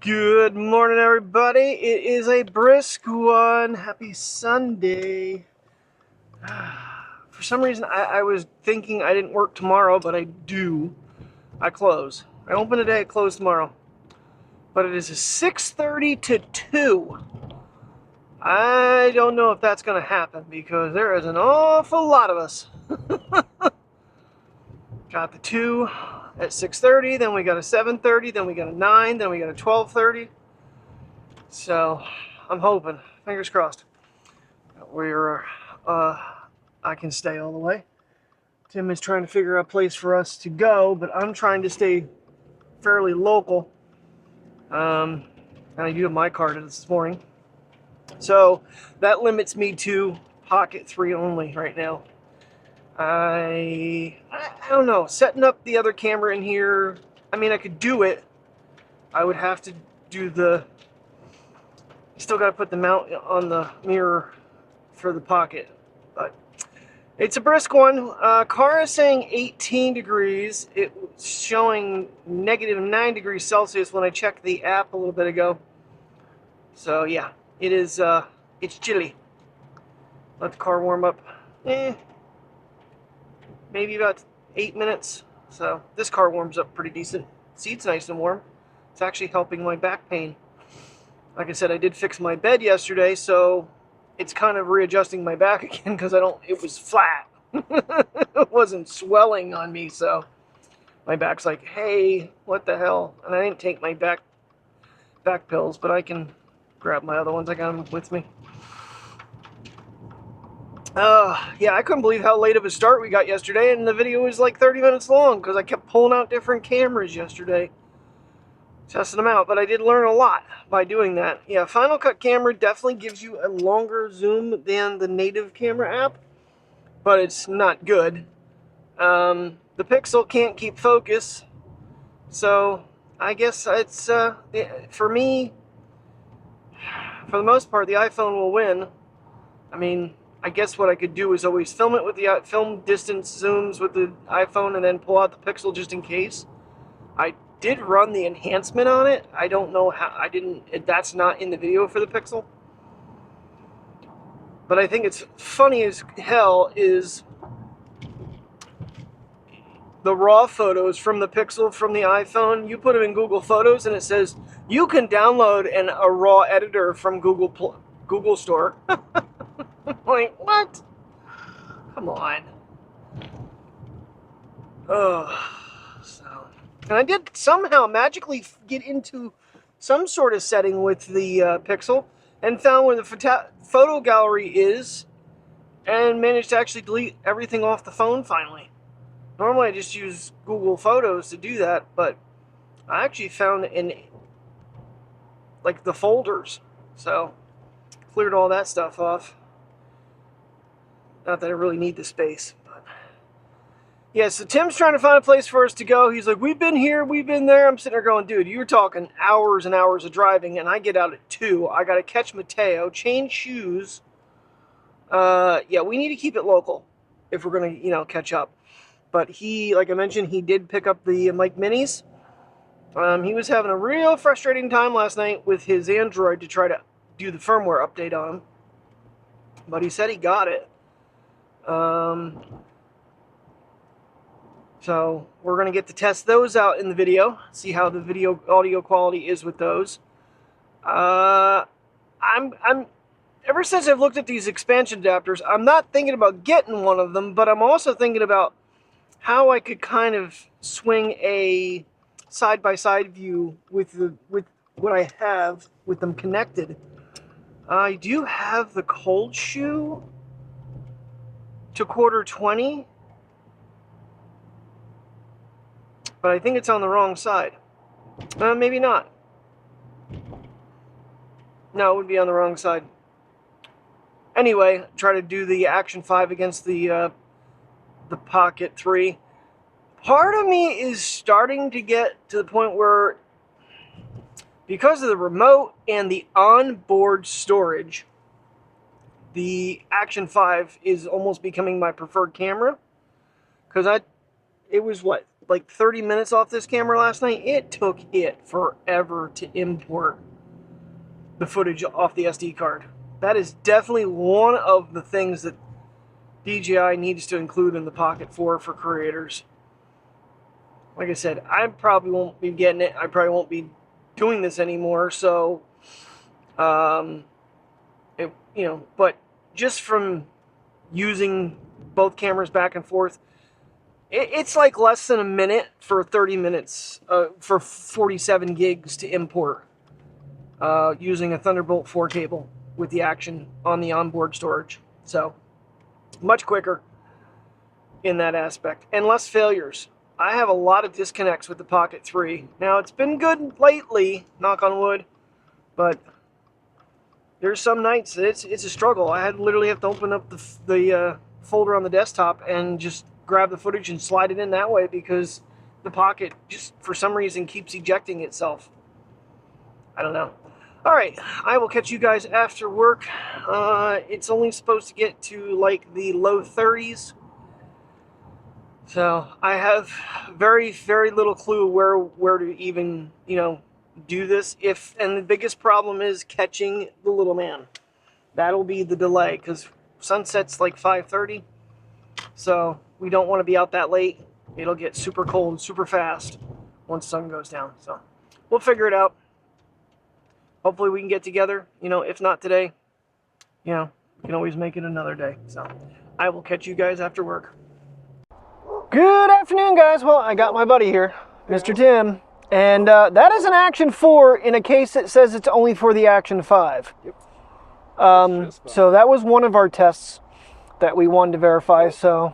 Good morning, everybody. It is a brisk one. Happy Sunday. For some reason, I was thinking I didn't work tomorrow, but I do. I close. I open today, I close tomorrow. But it is a 6:30 to 2. I don't know if that's going to happen because there is an awful lot of us. Got the 2 at 6:30, then we got a 7:30, then we got a 9, then we got a 12:30. So I'm hoping, fingers crossed, I can stay all the way. Tim is trying to figure out a place for us to go, but I'm trying to stay fairly local. And I do have my card this morning. So that limits me to Pocket 3 only right now. I don't know, setting up the other camera in here, I mean, I could do it. I would have to do still got to put the mount on the mirror for the Pocket, but it's a brisk one. Car is saying 18 degrees. It was showing negative 9 degrees Celsius when I checked the app a little bit ago. So yeah, it is. It's chilly. Let the car warm up. Maybe about 8 minutes. So this car warms up pretty decent. Seat's nice and warm. It's actually helping my back pain. Like I said, I did fix my bed yesterday, so it's kind of readjusting my back again because it was flat. It wasn't swelling on me, so my back's like, hey, what the hell? And I didn't take my back pills, but I can grab my other ones. I got them with me. Yeah, I couldn't believe how late of a start we got yesterday, and the video was like 30 minutes long because I kept pulling out different cameras yesterday, testing them out, but I did learn a lot by doing that. Yeah, Final Cut camera definitely gives you a longer zoom than the native camera app, but it's not good. The Pixel can't keep focus, so I guess it's, for me, for the most part, the iPhone will win. I mean, I guess what I could do is always film it with the film distance zooms with the iPhone and then pull out the Pixel just in case. I did run the enhancement on it. I don't know how, that's not in the video for the Pixel. But I think it's funny as hell is the raw photos from the Pixel from the iPhone. You put them in Google Photos and it says you can download a raw editor from Google Store. Like, what? Come on. And I did somehow magically get into some sort of setting with the Pixel and found where the photo gallery is and managed to actually delete everything off the phone finally. Normally I just use Google Photos to do that, but I actually found like the folders. So cleared all that stuff off. Not that I really need the space, but yeah, so Tim's trying to find a place for us to go. He's like, we've been here, we've been there. I'm sitting there going, dude, you're talking hours and hours of driving, and I get out at 2. I got to catch Mateo, change shoes. Yeah, we need to keep it local if we're going to, catch up. But he, like I mentioned, he did pick up the Mic Minis. He was having a real frustrating time last night with his Android to try to do the firmware update on him. But he said he got it. So we're going to get to test those out in the video, see how the video audio quality is with those. Ever since I've looked at these expansion adapters, I'm not thinking about getting one of them, but I'm also thinking about how I could kind of swing a side-by-side view with what I have with them connected. I do have the cold shoe to quarter 20, but I think it's on the wrong side. Maybe not. No, it would be on the wrong side. Anyway, try to do the Action 5 against the Pocket 3. Part of me is starting to get to the point where, because of the remote and the onboard storage, the Action 5 is almost becoming my preferred camera. Because it was what, like 30 minutes off this camera last night. It took it forever to import the footage off the SD card. That is definitely one of the things that DJI needs to include in the Pocket 4 for creators. Like I said, I probably won't be getting it. I probably won't be doing this anymore. So, but just from using both cameras back and forth, it's like less than a minute for 30 minutes for 47 gigs to import using a Thunderbolt 4 cable with the Action on the onboard storage. So much quicker in that aspect and less failures. I have a lot of disconnects with the Pocket 3. Now, it's been good lately, knock on wood, but there's some nights that it's a struggle. I literally have to open up the folder on the desktop and just grab the footage and slide it in that way because the Pocket just for some reason keeps ejecting itself. I don't know. All right, I will catch you guys after work. It's only supposed to get to like the low 30s. So I have very, very little clue where to even, do this. And the biggest problem is catching the little man. That'll be the delay because sunset's like 5:30. So we don't want to be out that late. It'll get super cold super fast once the sun goes down. So we'll figure it out. Hopefully we can get together. If not today, we can always make it another day. So I will catch you guys after work. Good afternoon, guys. Well, I got my buddy here, Mr. Tim, and that is an Action 4 in a case that says it's only for the Action 5. Yep. So that was one of our tests that we wanted to verify. So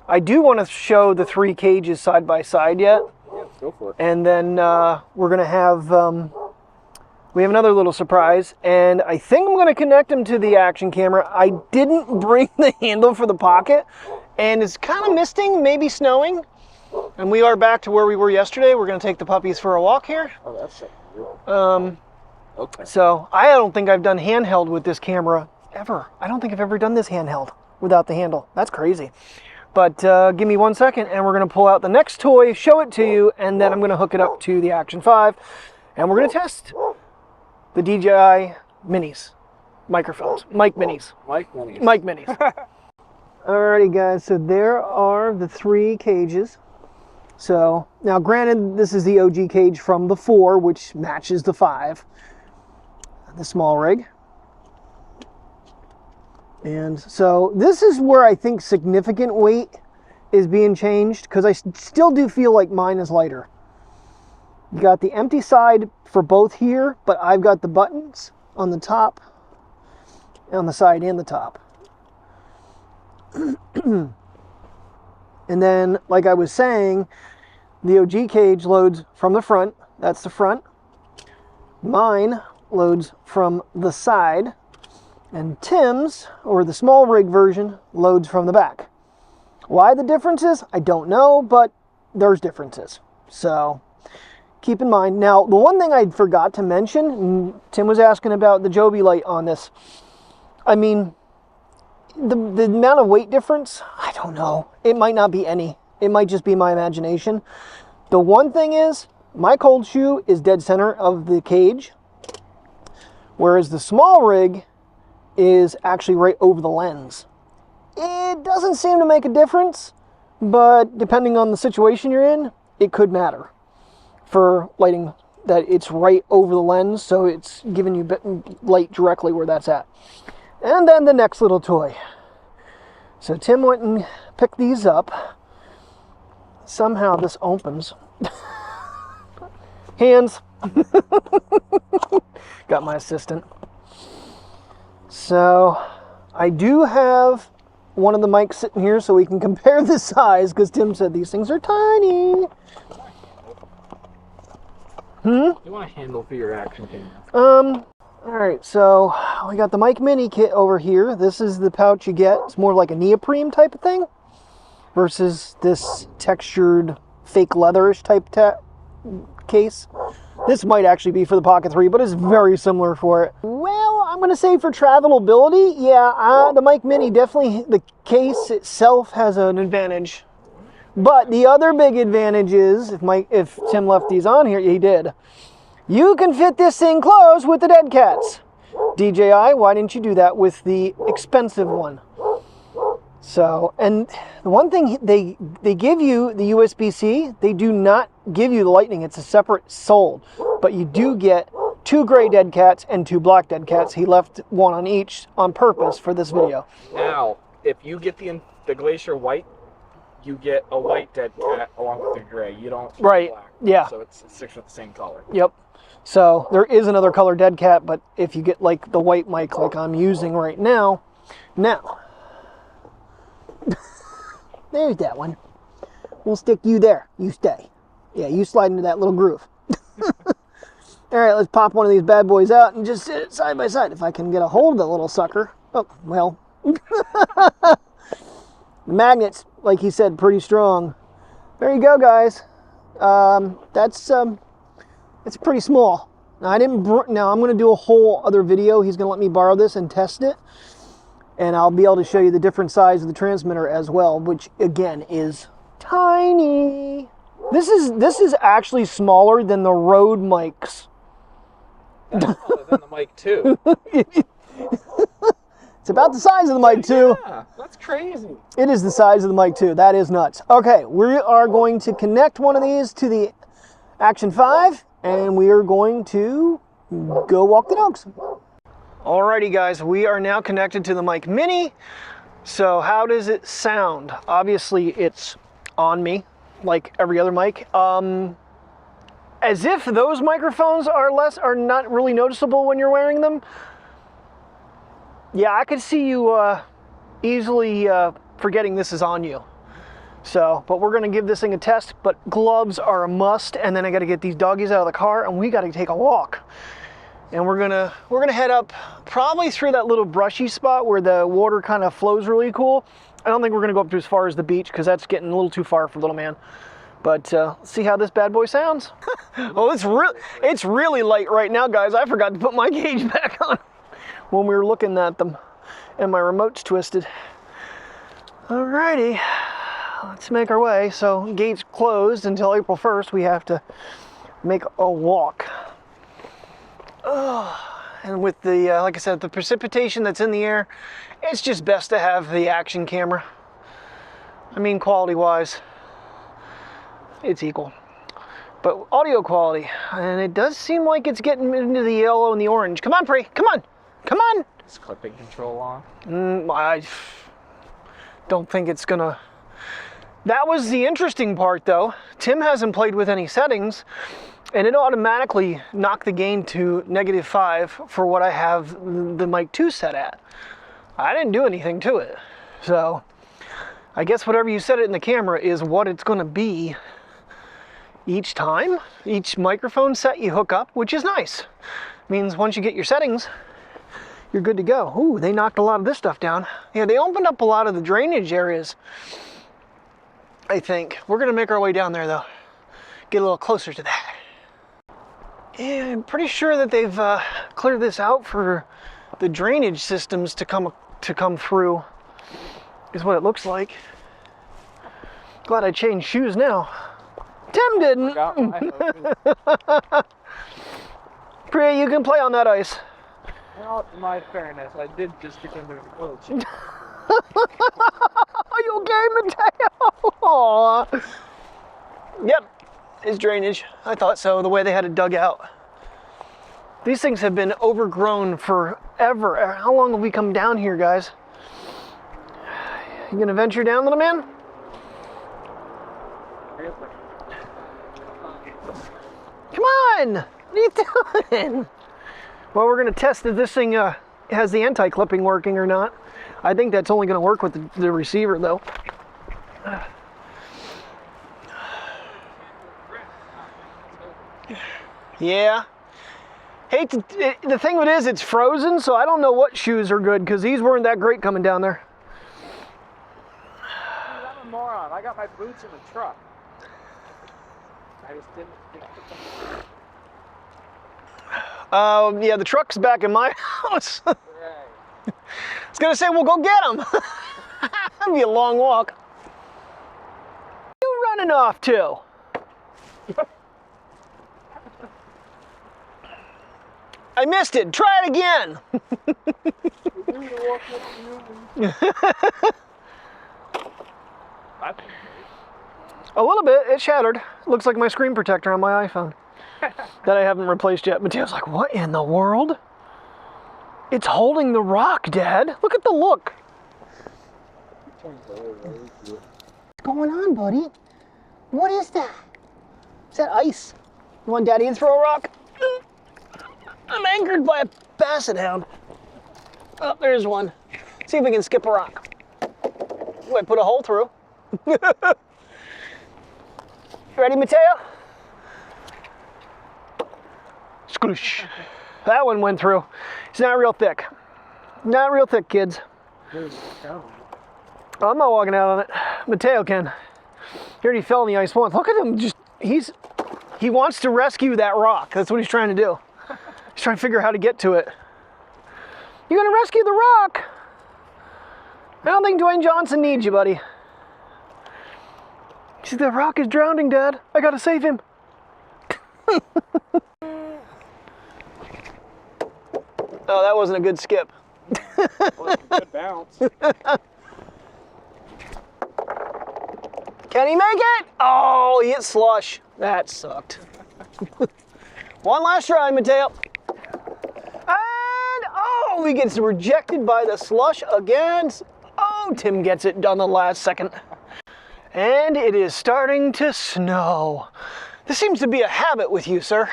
I do want to show the 3 cages side by side yet. Yeah, go for it. And then we're going to have, we have another little surprise, and I think I'm going to connect them to the Action camera. I didn't bring the handle for the Pocket, and it's kind of misting, maybe snowing. And we are back to where we were yesterday. We're going to take the puppies for a walk here. Oh, that's so cool. Okay. So I don't think I've done handheld with this camera ever. I don't think I've ever done this handheld without the handle. That's crazy. But give me 1 second, and we're going to pull out the next toy, show it to you, and then I'm going to hook it up to the Action 5, and we're going to test the DJI Minis, microphones, mic Minis. Mic Minis. Alrighty, guys, so there are the 3 cages. So, now granted, this is the OG cage from the 4, which matches the 5, the small rig. And so this is where I think significant weight is being changed, because I still do feel like mine is lighter. You got the empty side for both here, but I've got the buttons on the top, on the side and the top. And then, like I was saying, the OG cage loads from the front. That's the front. Mine loads from the side. And Tim's, or the small rig version, loads from the back. Why the differences? I don't know, but there's differences. So keep in mind. Now, the one thing I forgot to mention, Tim was asking about the Joby light on this. I mean, the amount of weight difference, I don't know. It might not be any. It might just be my imagination. The one thing is, my cold shoe is dead center of the cage, whereas the small rig is actually right over the lens. It doesn't seem to make a difference, but depending on the situation you're in, it could matter for lighting, that it's right over the lens, so it's giving you light directly where that's at. And then the next little toy. So Tim went and picked these up. Somehow this opens. Hands. Got my assistant. So I do have one of the mics sitting here so we can compare the size, because Tim said these things are tiny. You want a handle for your Action camera? Alright, so we got the Mic Mini kit over here. This is the pouch you get. It's more like a neoprene type of thing versus this textured fake leatherish type case. This might actually be for the Pocket 3, but it's very similar for it. Well, I'm going to say for travelability, yeah, the Mic Mini definitely, the case itself has an advantage But the other big advantage is, if Tim left these on here, he did. You can fit this thing closed with the dead cats. DJI, why didn't you do that with the expensive one? So, and the one thing, they give you the USB-C, they do not give you the Lightning. It's a separate sold. But you do get 2 gray dead cats and 2 black dead cats. He left one on each on purpose for this video. Now, if you get the Glacier white, you get a white dead cat along with the gray. You don't get Right, black. yeah. So it sticks with the same color. Yep. So there is another color dead cat, but if you get like the white mic like I'm using right now, there's that one. We'll stick you there. You stay. Yeah, you slide into that little groove. All right, let's pop one of these bad boys out and just sit it side by side. If I can get a hold of the little sucker. Oh, well. The magnet's, like he said, pretty strong. There you go, guys. It's pretty small. Now, now I'm going to do a whole other video. He's going to let me borrow this and test it. And I'll be able to show you the different size of the transmitter as well, which again is tiny. This is actually smaller than the Rode mics. That's smaller than the mic 2. It's about the size of the mic 2. Yeah, that's crazy. It is the size of the mic 2. That is nuts. Okay, we are going to connect one of these to the Action 5, and we are going to go walk the dogs. Alrighty guys, we are now connected to the Mic Mini. So how does it sound? Obviously it's on me, like every other mic. As if those microphones are not really noticeable when you're wearing them. Yeah, I could see you easily forgetting this is on you. So, but we're gonna give this thing a test, but gloves are a must, and then I gotta get these doggies out of the car and we gotta take a walk. And we're gonna head up probably through that little brushy spot where the water kind of flows really cool. I don't think we're gonna go up to as far as the beach because that's getting a little too far for little man. But let's see how this bad boy sounds. Oh, it's really light right now, guys. I forgot to put my gauge back on when we were looking at them, and my remote's twisted. Alrighty, let's make our way. So gate's closed until April 1st. We have to make a walk. And with the, like I said, the precipitation that's in the air, it's just best to have the Action camera. I mean, quality-wise, it's equal. But audio quality, and it does seem like it's getting into the yellow and the orange. Come on, Pri, come on, come on. Is clipping control on? I don't think it's gonna. That was the interesting part, though. Tim hasn't played with any settings, and it automatically knocked the gain to -5 for what I have the Mic 2 set at. I didn't do anything to it. So I guess whatever you set it in the camera is what it's gonna be each time. Each microphone set you hook up, which is nice. Means once you get your settings, you're good to go. Ooh, they knocked a lot of this stuff down. Yeah, they opened up a lot of the drainage areas, I think. We're gonna make our way down there though. Get a little closer to that. Yeah, I'm pretty sure that they've cleared this out for the drainage systems to come through, is what it looks like. Glad I changed shoes now. Tim didn't. Priya, you can play on that ice. Well, in my fairness, I did just get into a oil change. Are you okay, Mateo? Aww. Yep, it's drainage. I thought so, the way they had it dug out. These things have been overgrown forever. How long have we come down here, guys? You gonna venture down, little man? Come on! What are you doing? Well, we're gonna test if this thing has the anti-clipping working or not. I think that's only gonna work with the receiver, though. Yeah. The thing of it is, it's frozen, so I don't know what shoes are good, because these weren't that great coming down there. I'm a moron. I got my boots in the truck. I just didn't yeah, the truck's back in my house. I was gonna say, well, go get them. That'd be a long walk. running off to? I missed it. Try it again. A little bit. It shattered. Looks like my screen protector on my iPhone that I haven't replaced yet. Mateo's like, what in the world? It's holding the rock, Dad. Look at the look. What's going on, buddy? What is that? Is that ice? You want Daddy to throw a rock? I'm anchored by a basset hound. Oh, there's one. See if we can skip a rock. Ooh, I put a hole through. Ready, Mateo? Squish. That one went through. It's not real thick. Not real thick, kids. I'm not walking out on it. Mateo can. He already fell in the ice once. Look at him. He wants to rescue that rock. That's what he's trying to do. He's trying to figure out how to get to it. You're gonna rescue the rock. I don't think Dwayne Johnson needs you, buddy. See, the rock is drowning, Dad. I gotta save him. Oh, that wasn't a good skip. Well, that's a good bounce. Can he make it? Oh, he hit slush. That sucked. One last try, Mateo. And, oh, he gets rejected by the slush again. Oh, Tim gets it done the last second. And it is starting to snow. This seems to be a habit with you, sir.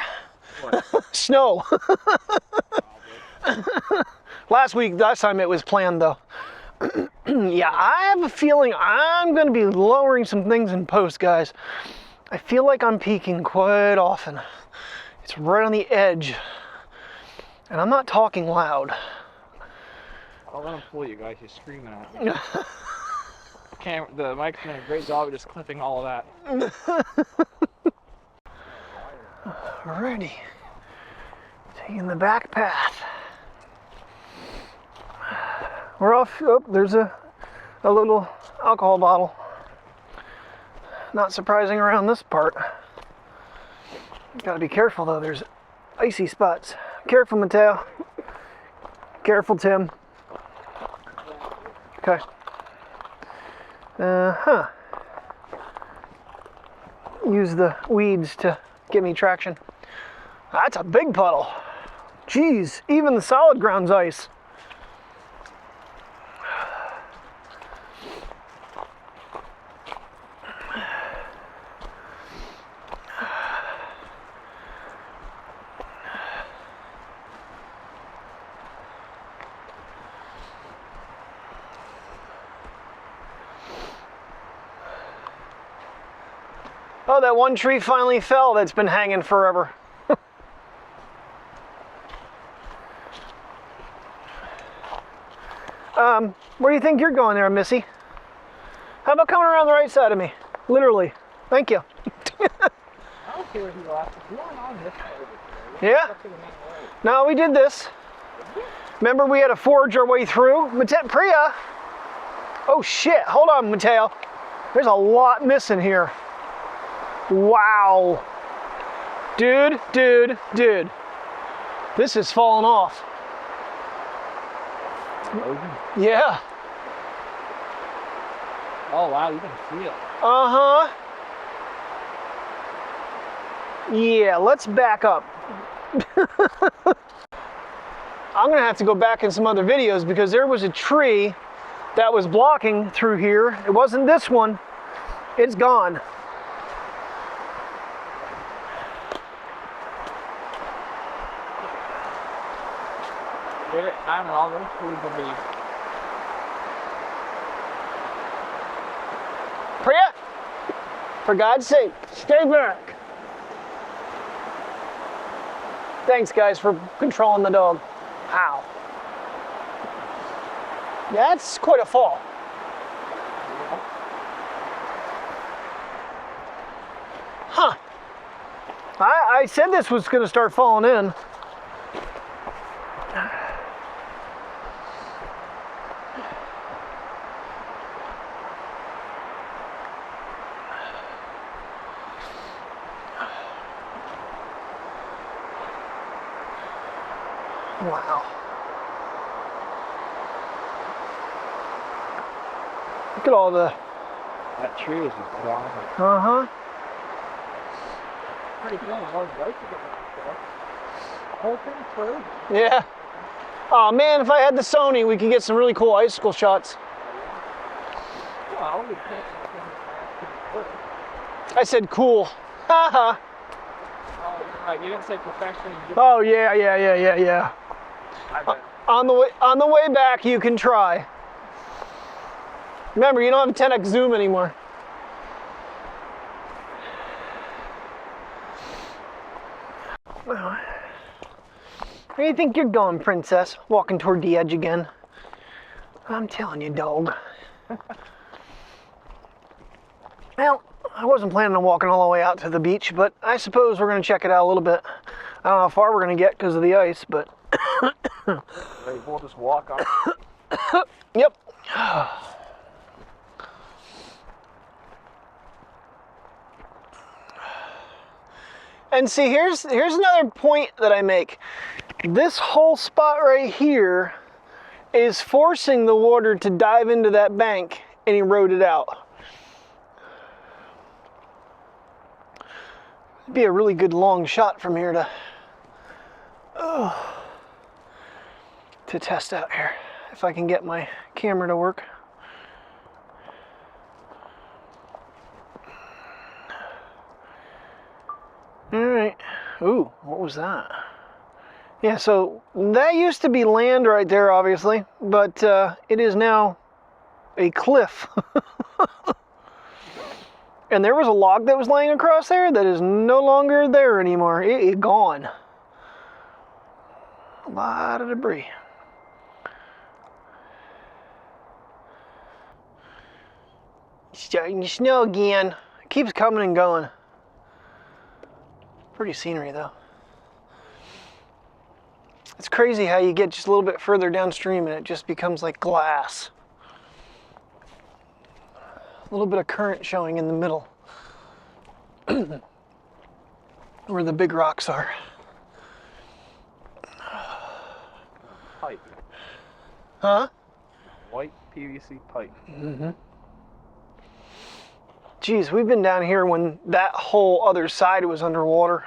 What? Snow. Last time it was planned, though. Yeah, I have a feeling I'm going to be lowering some things in post, guys. I feel like I'm peaking quite often. It's right on the edge. And I'm not talking loud. I'll let him fool you guys. He's screaming at me. The mic's doing a great job of just clipping all of that. Alrighty. Taking the back path. We're off. Oh, there's a little alcohol bottle. Not surprising around this part. Gotta be careful though, there's icy spots. Careful, Mateo. Careful, Tim. Okay. Use the weeds to give me traction. That's a big puddle. Jeez, even the solid ground's ice. Oh, that one tree finally fell that's been hanging forever. Where do you think you're going there, Missy? How about coming around the right side of me? Literally. Thank you. I don't care what he lost. You went on this way. Yeah? No, we did this. Remember we had to forge our way through? Priya! Oh shit, hold on, Mateo. There's a lot missing here. Wow. Dude. This is falling off. Yeah. Oh wow, you can see it. Uh-huh. Yeah, let's back up. I'm gonna have to go back in some other videos because there was a tree that was blocking through here. It wasn't this one. It's gone. Get it? I'm all them food for me. Priya, for God's sake, stay back. Thanks, guys, for controlling the dog. Ow. That's quite a fall. Huh. I said this was going to start falling in. Wow. Look at all the... That tree is phenomenal. Uh-huh. Pretty cool. I was right to get that. Whole thing's frozen. Yeah. Oh man, if I had the Sony, we could get some really cool icicle shots. Well, I said cool. Haha. oh, right. You didn't say perfection. Oh yeah. I bet. On the way back, you can try. Remember, you don't have a 10x zoom anymore. Where do you think you're going, princess? Walking toward the edge again. I'm telling you, dog. Well, I wasn't planning on walking all the way out to the beach, but I suppose we're going to check it out a little bit. I don't know how far we're going to get because of the ice, but... We'll just walk on. Yep. And see, here's another point that I make. This whole spot right here is forcing the water to dive into that bank and erode it out. It'd be a really good long shot from here to test out here, if I can get my camera to work. All right. Ooh, what was that? Yeah, so that used to be land right there, obviously, but it is now a cliff. And there was a log that was laying across there that is no longer there anymore. It gone. A lot of debris. It's starting to snow again. It keeps coming and going. Pretty scenery though. It's crazy how you get just a little bit further downstream and it just becomes like glass. A little bit of current showing in the middle. Where the big rocks are. Pipe. Huh? White PVC pipe. Mm-hmm. Geez, we've been down here when that whole other side was underwater.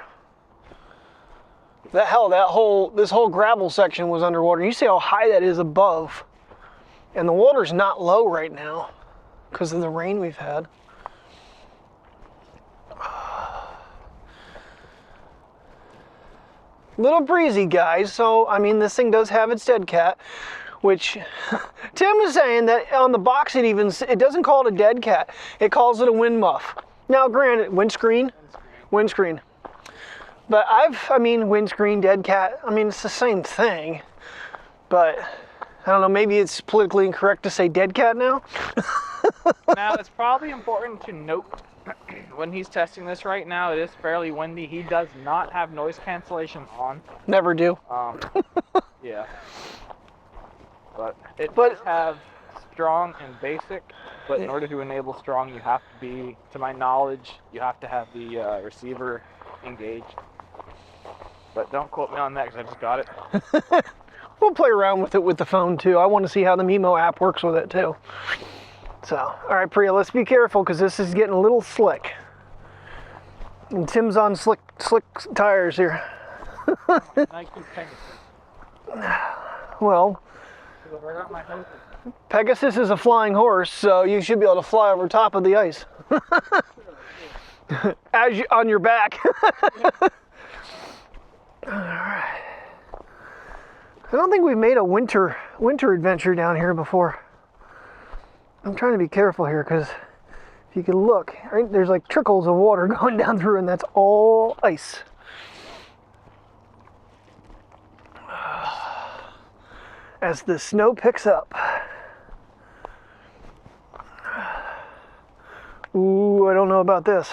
This whole gravel section was underwater. You see how high that is above. And the water's not low right now because of the rain we've had. Little breezy, guys. So, I mean, this thing does have its dead cat, which Tim was saying that on the box it doesn't call it a dead cat. It calls it a wind muff. Now, granted, windscreen. But windscreen, dead cat, I mean, it's the same thing. But, I don't know, maybe it's politically incorrect to say dead cat now? Now, it's probably important to note, when he's testing this right now, it is fairly windy. He does not have noise cancellation on. Never do. Yeah. But it does have strong and basic, but in order to enable strong, you have to be, to my knowledge, you have to have the receiver engaged. But don't quote me on that because I just got it. We'll play around with it with the phone too. I want to see how the Mimo app works with it too. So, all right, Priya, let's be careful because this is getting a little slick. And Tim's on slick tires here. Nike Pegasus. Well, Right on my hose. Pegasus is a flying horse, so you should be able to fly over top of the ice. On your back. All right. I don't think we've made a winter adventure down here before. I'm trying to be careful here because if you can look, right, there's like trickles of water going down through and that's all ice. As the snow picks up. Ooh, I don't know about this.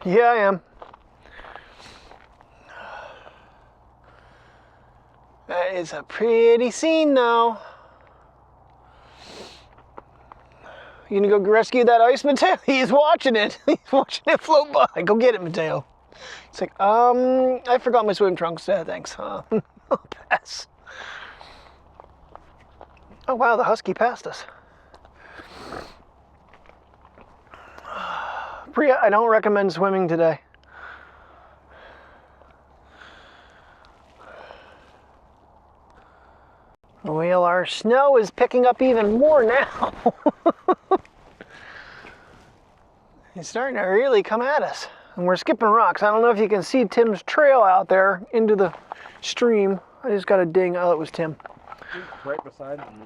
Yeah, I am. That is a pretty scene now. You gonna go rescue that ice, Mateo? He's watching it. He's watching it float by. Go get it, Mateo. It's like, I forgot my swim trunks. Thanks. I'll pass. Oh wow, the husky passed us. Priya, I don't recommend swimming today. Well, our snow is picking up even more now. It's starting to really come at us. And we're skipping rocks. I don't know if you can see Tim's trail out there into the stream. I just got a ding. Oh, it was Tim. Right beside me.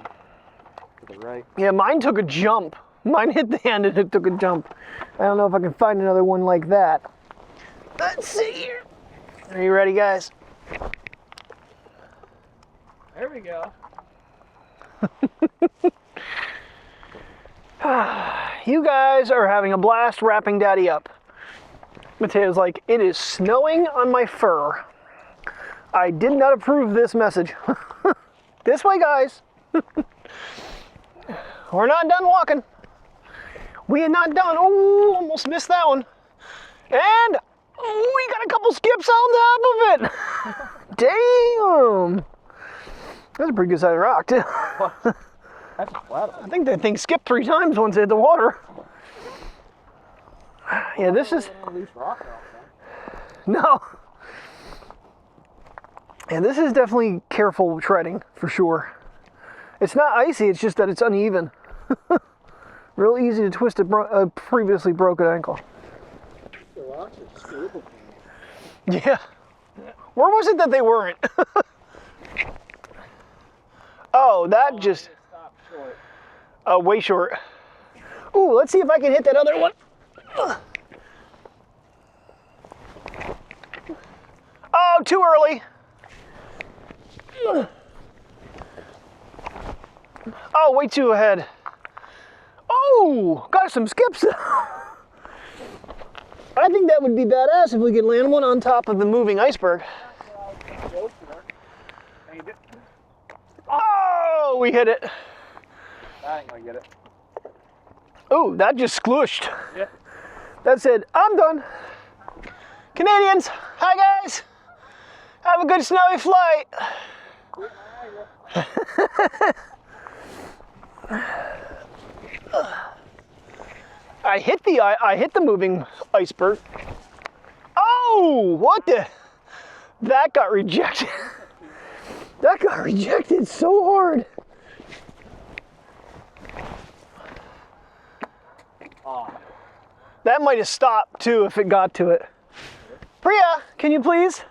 To the right. Yeah, mine took a jump. Mine hit the end and it took a jump. I don't know if I can find another one like that. Let's see here. Are you ready, guys? There we go. You guys are having a blast wrapping Daddy up. Mateo's like, it is snowing on my fur. I did not approve this message. This way, guys. We're not done walking. We are not done. Oh, almost missed that one. And we got a couple skips on top of it. Damn. That's a pretty good sized rock, too. That's a flat one. I think that thing skipped 3 times once it hit the water. Yeah, this is... Loose rock No. Yeah, this is definitely careful treading, for sure. It's not icy, it's just that it's uneven. Real easy to twist a previously broken ankle. The rocks are stable. Yeah. Where was it that they weren't? Oh, that just... Short. Oh, way short. Ooh, let's see if I can hit that other one. Oh, too early. Oh, way too ahead. Oh, got some skips. I think that would be badass if we could land one on top of the moving iceberg. Oh, we hit it. I ain't gonna get it. Oh, that just sklooshed. Yeah. That said, I'm done. Canadians, hi guys. Have a good snowy flight. I hit the moving iceberg. Oh, what the? That got rejected. That got rejected so hard. Oh. That might have stopped too if it got to it. Priya, can you please?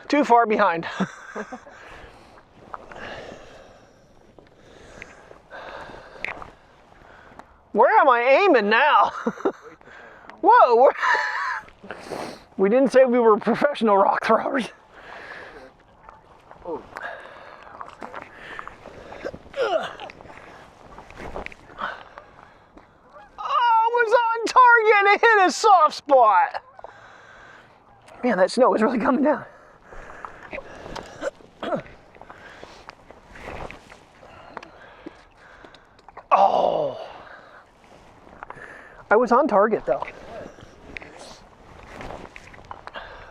Too far behind. Where am I aiming now? Whoa! We didn't say we were professional rock throwers. Oh. Oh, it was on target. It hit a soft spot. Man, that snow is really coming down. Oh. I was on target though.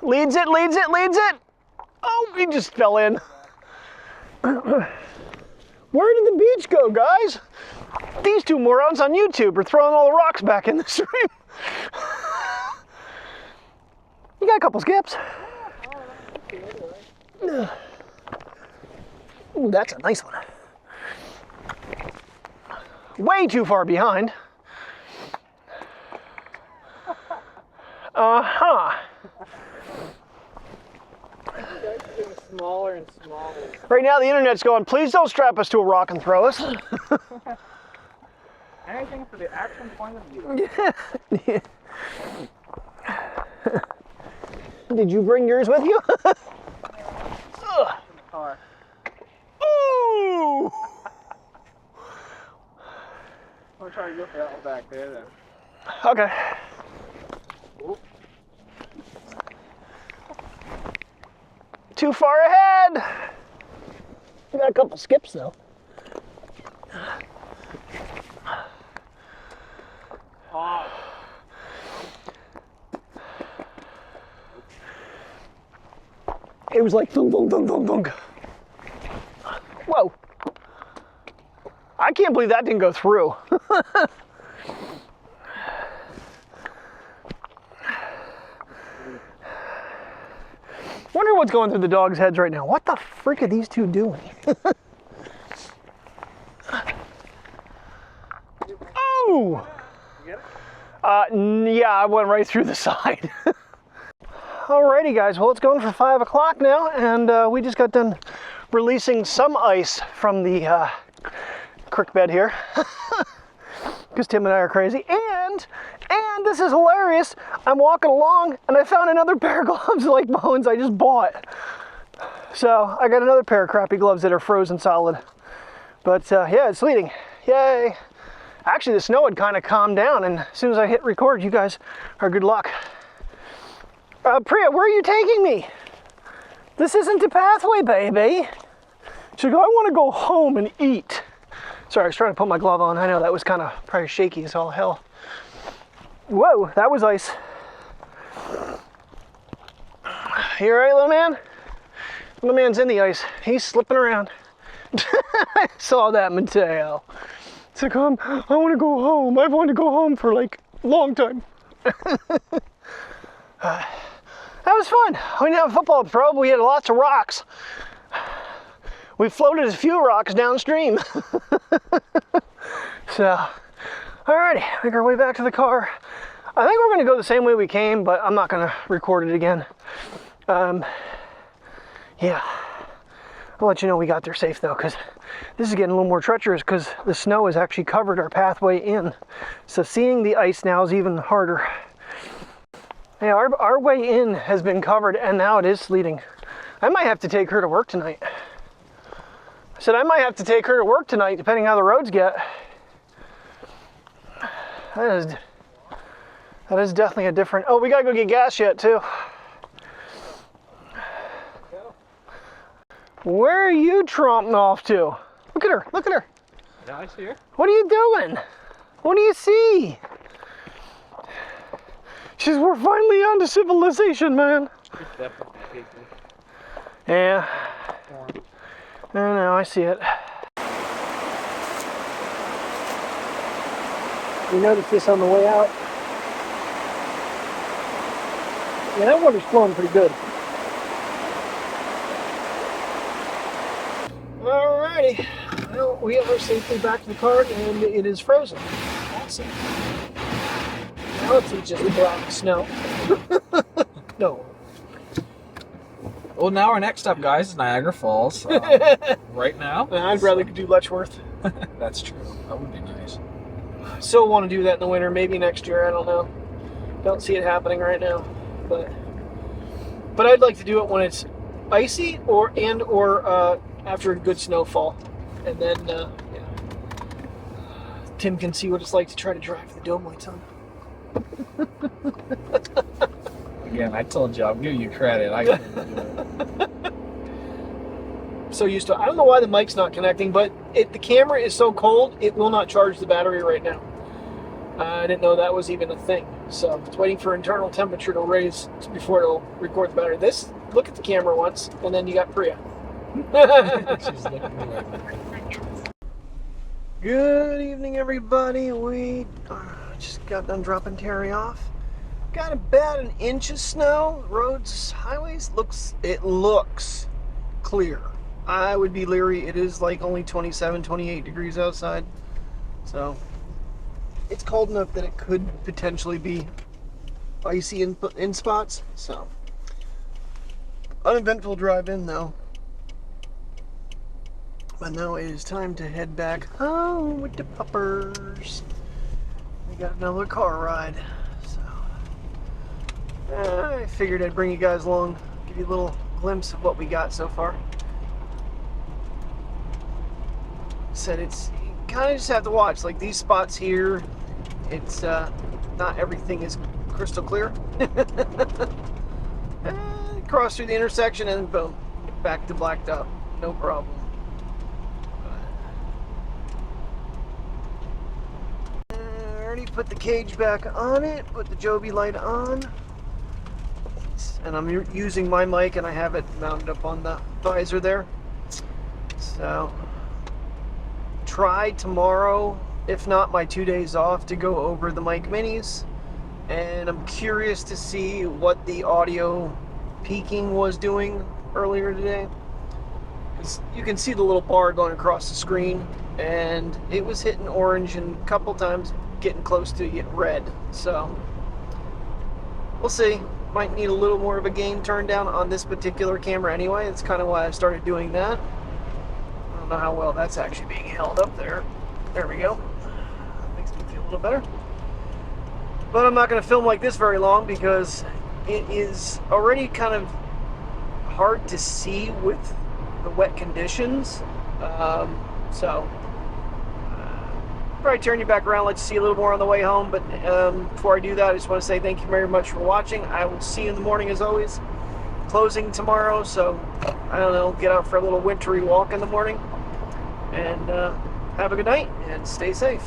Leads it, leads it, leads it. Oh, he just fell in. Where did the beach go, guys? These two morons on YouTube are throwing all the rocks back in the stream. You got a couple skips. Ooh, that's a nice one. Way too far behind. Uh-huh. Smaller and smaller. Right now the internet's going, please don't strap us to a rock and throw us. Anything for the action point of view. Yeah. Did you bring yours with you? In the car. Ooh! I'm trying to go for that one back there then. Okay. Oop. Too far ahead. We got a couple skips though. Oh. it was like thunk, thunk, thunk, thunk, thunk. Whoa. I can't believe that didn't go through. Wonder what's going through the dogs' heads right now. What the frick are these two doing? Oh! Yeah, I went right through the side. Alrighty guys, well it's going for 5 o'clock now, and we just got done releasing some ice from the creek bed here. Because Tim and I are crazy. And this is hilarious, I'm walking along and I found another pair of gloves like the ones I just bought. So I got another pair of crappy gloves that are frozen solid. But yeah, it's leading. Yay! Actually, the snow had kind of calmed down, and as soon as I hit record, you guys are good luck. Priya, where are you taking me? This isn't the pathway, baby. She goes, I want to go home and eat. Sorry, I was trying to put my glove on. I know that was kind of probably shaky as all hell. Whoa, that was ice. You all right, little man? Little man's in the ice. He's slipping around. I saw that, Mateo. It's like, I want to go home. I've wanted to go home for like a long time. That was fun. We didn't have a football probe. We had lots of rocks. We floated a few rocks downstream. So, alrighty, make our way back to the car. I think we're going to go the same way we came, but I'm not going to record it again. Yeah, I'll let you know we got there safe though, because this is getting a little more treacherous because the snow has actually covered our pathway in. So seeing the ice now is even harder. Yeah, our way in has been covered and now it is sleeting. I might have to take her to work tonight. I said I might have to take her to work tonight depending how the roads get. That is definitely a different... Oh, we gotta go get gas yet too. Where are you tromping off to? Look at her, look at her. Yeah, I see her. What are you doing? What do you see? She says, we're finally on to civilization, man. Yeah. I know, I see it. You noticed this on the way out. Yeah, that water's flowing pretty good. Alrighty, well, we are safely back to the car and it is frozen. Awesome. Now it teaches to go out in the snow. No. Well, now our next stop, guys, is Niagara Falls. Right now. I'd rather do Letchworth. That's true. That would be nice. Still want to do that in the winter, maybe next year, I don't know. Don't see it happening right now. But I'd like to do it when it's icy or after a good snowfall. And then, yeah. Tim can see what it's like to try to drive the dome lights on. Again, I told you, I'll give you credit. I couldn't do it. So used to, I don't know why the mic's not connecting, but the camera is so cold, it will not charge the battery right now. I didn't know that was even a thing. So it's waiting for internal temperature to raise before it'll record the battery. Look at the camera once, and then you got Priya. She's looking away. Good evening, everybody. We just got done dropping Terry off. Got about an inch of snow. Roads, highways, it looks clear. I would be leery. It is like only 27, 28 degrees outside. So it's cold enough that it could potentially be icy in spots. So uneventful drive in though. But now it is time to head back home with the puppers. We got another car ride. So I figured I'd bring you guys along, give you a little glimpse of what we got so far. Said you kind of just have to watch, like these spots here, it's not everything is crystal clear. Cross through the intersection and boom, back to blacked out, no problem. Already put the cage back on it, put the Joby light on. And I'm using my mic, and I have it mounted up on the visor there. So, try tomorrow, if not my 2 days off, to go over the mic minis. And I'm curious to see what the audio peaking was doing earlier today. You can see the little bar going across the screen, and it was hitting orange and a couple times getting close to red. So we'll see. Might need a little more of a gain turn down on this particular camera anyway. That's kind of why I started doing that. I don't know how well that's actually being held up there. There we go. Makes me feel a little better. But I'm not going to film like this very long because it is already kind of hard to see with the wet conditions. Probably turn you back around, let you see a little more on the way home. But before I do that, I just want to say thank you very much for watching. I will see you in the morning as always. Closing tomorrow, so I don't know, get out for a little wintry walk in the morning. And have a good night and stay safe.